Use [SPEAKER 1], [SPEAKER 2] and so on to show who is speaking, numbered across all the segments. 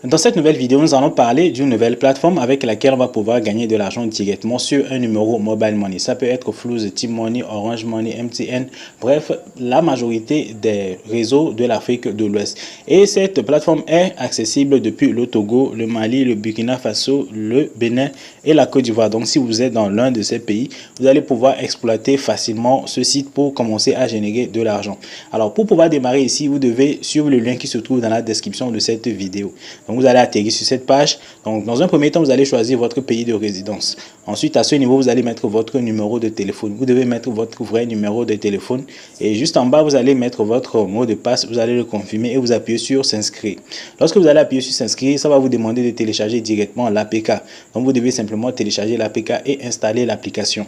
[SPEAKER 1] Dans cette nouvelle vidéo, nous allons parler d'une nouvelle plateforme avec laquelle on va pouvoir gagner de l'argent directement sur un numéro mobile money. Ça peut être Flouz, T-Money, Orange Money, MTN, bref, la majorité des réseaux de l'Afrique de l'Ouest. Et cette plateforme est accessible depuis le Togo, le Mali, le Burkina Faso, le Bénin et la Côte d'Ivoire. Donc si vous êtes dans l'un de ces pays, vous allez pouvoir exploiter facilement ce site pour commencer à générer de l'argent. Alors pour pouvoir démarrer ici, vous devez suivre le lien qui se trouve dans la description de cette vidéo. Donc vous allez atterrir sur cette page. Donc dans un premier temps, vous allez choisir votre pays de résidence. Ensuite, à ce niveau, vous allez mettre votre numéro de téléphone. Vous devez mettre votre vrai numéro de téléphone. Et juste en bas, vous allez mettre votre mot de passe. Vous allez le confirmer et vous appuyez sur s'inscrire. Lorsque vous allez appuyer sur s'inscrire, ça va vous demander de télécharger directement l'APK. Donc vous devez simplement télécharger l'APK et installer l'application.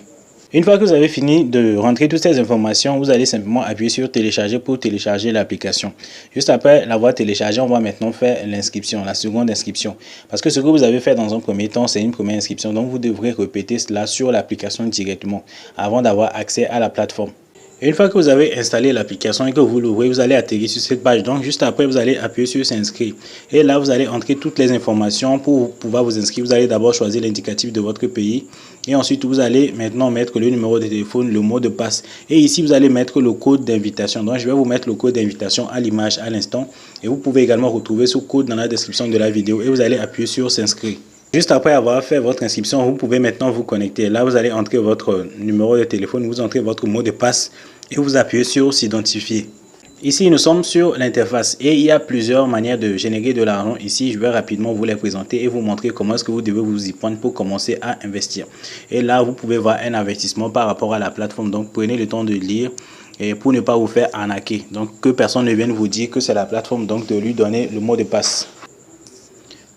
[SPEAKER 1] Une fois que vous avez fini de rentrer toutes ces informations, vous allez simplement appuyer sur télécharger pour télécharger l'application. Juste après l'avoir téléchargé, on va maintenant faire l'inscription, la seconde inscription. Parce que ce que vous avez fait dans un premier temps, c'est une première inscription. Donc vous devrez répéter cela sur l'application directement avant d'avoir accès à la plateforme. Et une fois que vous avez installé l'application et que vous l'ouvrez, vous allez atterrir sur cette page. Donc, juste après, vous allez appuyer sur s'inscrire. Et là, vous allez entrer toutes les informations pour pouvoir vous inscrire. Vous allez d'abord choisir l'indicatif de votre pays. Et ensuite, vous allez maintenant mettre le numéro de téléphone, le mot de passe. Et ici, vous allez mettre le code d'invitation. Donc, je vais vous mettre le code d'invitation à l'image à l'instant. Et vous pouvez également retrouver ce code dans la description de la vidéo. Et vous allez appuyer sur s'inscrire. Juste après avoir fait votre inscription, vous pouvez maintenant vous connecter. Là, vous allez entrer votre numéro de téléphone, vous entrez votre mot de passe et vous appuyez sur s'identifier. Ici, nous sommes sur l'interface et il y a plusieurs manières de générer de l'argent. Ici, je vais rapidement vous les présenter et vous montrer comment est-ce que vous devez vous y prendre pour commencer à investir. Et là, vous pouvez voir un avertissement par rapport à la plateforme. Donc, prenez le temps de lire et pour ne pas vous faire arnaquer. Donc, que personne ne vienne vous dire que c'est la plateforme, donc de lui donner le mot de passe.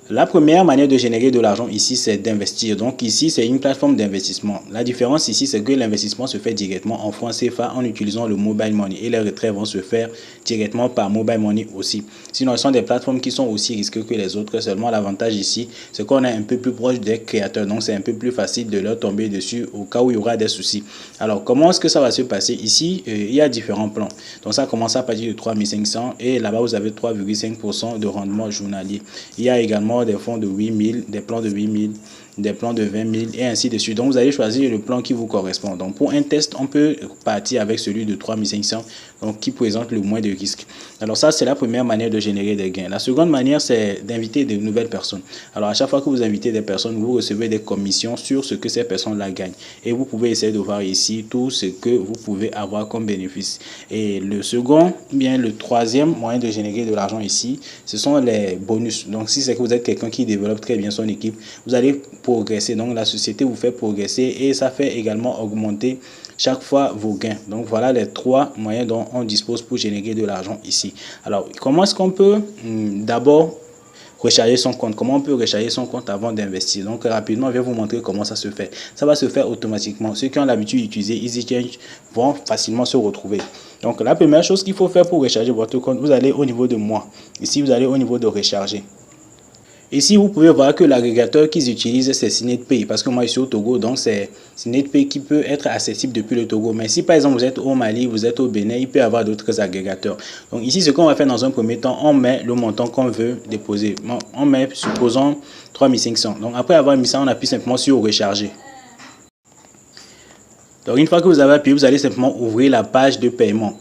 [SPEAKER 1] La première manière de générer de l'argent ici, c'est d'investir. Donc ici, c'est une plateforme d'investissement. La différence ici, c'est que l'investissement se fait directement en francs CFA en utilisant le mobile money. Et les retraits vont se faire directement par mobile money aussi. Sinon, ce sont des plateformes qui sont aussi risquées que les autres. Seulement, l'avantage ici, c'est qu'on est un peu plus proche des créateurs. Donc, c'est un peu plus facile de leur tomber dessus au cas où il y aura des soucis. Alors, comment est-ce que ça va se passer? Ici, il y a différents plans. Donc, ça commence à partir de 3500 et là-bas, vous avez 3,5% de rendement journalier. Il y a également des fonds de 8000, des plans de 8000, des plans de 20 000 et ainsi de suite. Donc, vous allez choisir le plan qui vous correspond. Donc, pour un test, on peut partir avec celui de 3500, donc qui présente le moins de risques. Alors, ça, c'est la première manière de générer des gains. La seconde manière, c'est d'inviter de nouvelles personnes. Alors, à chaque fois que vous invitez des personnes, vous recevez des commissions sur ce que ces personnes-là gagnent. Et vous pouvez essayer de voir ici tout ce que vous pouvez avoir comme bénéfice. Et le second, bien le troisième moyen de générer de l'argent ici, ce sont les bonus. Donc, si c'est que vous êtes quelqu'un qui développe très bien son équipe, vous allez progresser. Donc, la société vous fait progresser et ça fait également augmenter chaque fois vos gains. Donc, voilà les trois moyens dont on dispose pour générer de l'argent ici. Alors, comment est-ce qu'on peut d'abord recharger son compte? Comment on peut recharger son compte avant d'investir? Donc, rapidement, je vais vous montrer comment ça se fait. Ça va se faire automatiquement. Ceux qui ont l'habitude d'utiliser EasyChange vont facilement se retrouver. Donc, la première chose qu'il faut faire pour recharger votre compte, vous allez au niveau de moi. Ici, vous allez au niveau de recharger. Ici, vous pouvez voir que l'agrégateur qu'ils utilisent, c'est SynetPay. Parce que moi, je suis au Togo, donc c'est SynetPay qui peut être accessible depuis le Togo. Mais si, par exemple, vous êtes au Mali, vous êtes au Bénin, il peut y avoir d'autres agrégateurs. Donc ici, ce qu'on va faire dans un premier temps, on met le montant qu'on veut déposer. On met, supposons, 3500. Donc après avoir mis ça, on appuie simplement sur recharger. Donc une fois que vous avez appuyé, vous allez simplement ouvrir la page de paiement.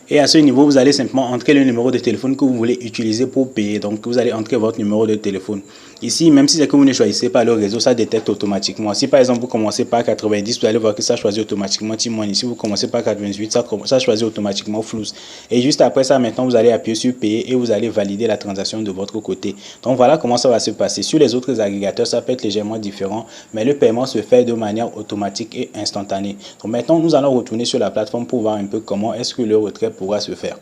[SPEAKER 1] Et à ce niveau, vous allez simplement entrer le numéro de téléphone que vous voulez utiliser pour payer. Donc, vous allez entrer votre numéro de téléphone. Ici, même si c'est que vous ne choisissez pas le réseau, ça détecte automatiquement. Si par exemple, vous commencez par 90, vous allez voir que ça choisit automatiquement T-Money. Si vous commencez par 98, ça choisit automatiquement Flouz. Et juste après ça, maintenant, vous allez appuyer sur payer et vous allez valider la transaction de votre côté. Donc, voilà comment ça va se passer. Sur les autres agrégateurs, ça peut être légèrement différent, mais le paiement se fait de manière automatique et instantanée. Donc, maintenant, nous allons retourner sur la plateforme pour voir un peu comment est-ce que le retrait pourra se faire.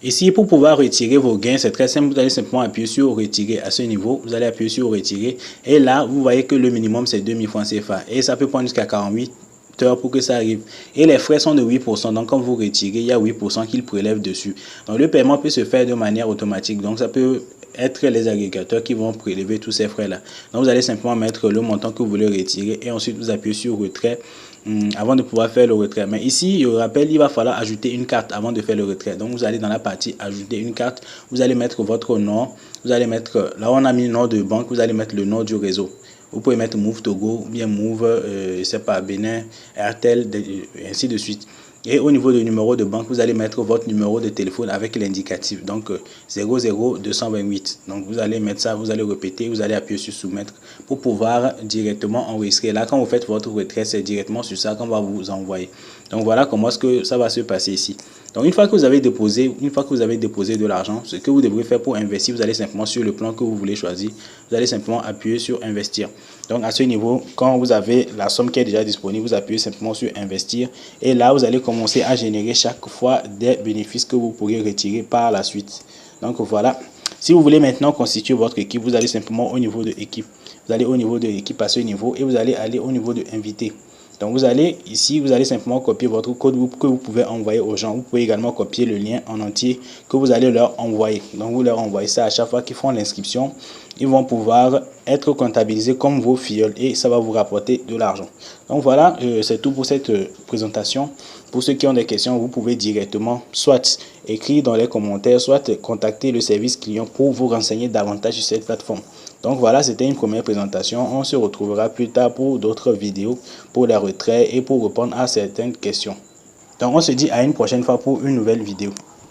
[SPEAKER 1] Ici, pour pouvoir retirer vos gains, c'est très simple. Vous allez simplement appuyer sur retirer. À ce niveau, vous allez appuyer sur retirer. Et là, vous voyez que le minimum, c'est 2000 francs CFA. Et ça peut prendre jusqu'à 48 heures pour que ça arrive. Et les frais sont de 8%. Donc, quand vous retirez, il y a 8% qu'ils prélèvent dessus. Donc, le paiement peut se faire de manière automatique. Donc, ça peut être les agrégateurs qui vont prélever tous ces frais là. Donc vous allez simplement mettre le montant que vous voulez retirer et ensuite vous appuyez sur retrait avant de pouvoir faire le retrait. Mais ici, je rappelle, il va falloir ajouter une carte avant de faire le retrait. Donc, vous allez dans la partie ajouter une carte. Vous allez mettre votre nom. Vous allez mettre, là on a mis le nom de banque, vous allez mettre le nom du réseau. Vous pouvez mettre Move Togo, ou bien Move, je sais pas, Bénin, Airtel, ainsi de suite. Et au niveau du numéro de banque, vous allez mettre votre numéro de téléphone avec l'indicatif. Donc 00228. Donc vous allez mettre ça, vous allez répéter, vous allez appuyer sur soumettre pour pouvoir directement enregistrer. Là, quand vous faites votre retrait, c'est directement sur ça qu'on va vous envoyer. Donc voilà comment est-ce que ça va se passer ici. Donc une fois que vous avez déposé, de l'argent, ce que vous devrez faire pour investir, vous allez simplement sur le plan que vous voulez choisir, vous allez simplement appuyer sur investir. Donc à ce niveau, quand vous avez la somme qui est déjà disponible, vous appuyez simplement sur investir et là vous allez commencer à générer chaque fois des bénéfices que vous pourrez retirer par la suite. Donc voilà. Si vous voulez maintenant constituer votre équipe, vous allez simplement au niveau de équipe. Vous allez au niveau de l'équipe à ce niveau et vous allez aller au niveau de invité. Donc vous allez ici, vous allez simplement copier votre code que vous pouvez envoyer aux gens. Vous pouvez également copier le lien en entier que vous allez leur envoyer. Donc vous leur envoyez ça à chaque fois qu'ils font l'inscription. Ils vont pouvoir être comptabilisés comme vos filleuls et ça va vous rapporter de l'argent. Donc voilà, c'est tout pour cette présentation. Pour ceux qui ont des questions, vous pouvez directement soit écrire dans les commentaires, soit contacter le service client pour vous renseigner davantage sur cette plateforme. Donc voilà, c'était une première présentation. On se retrouvera plus tard pour d'autres vidéos, pour les retraits et pour répondre à certaines questions. Donc on se dit à une prochaine fois pour une nouvelle vidéo.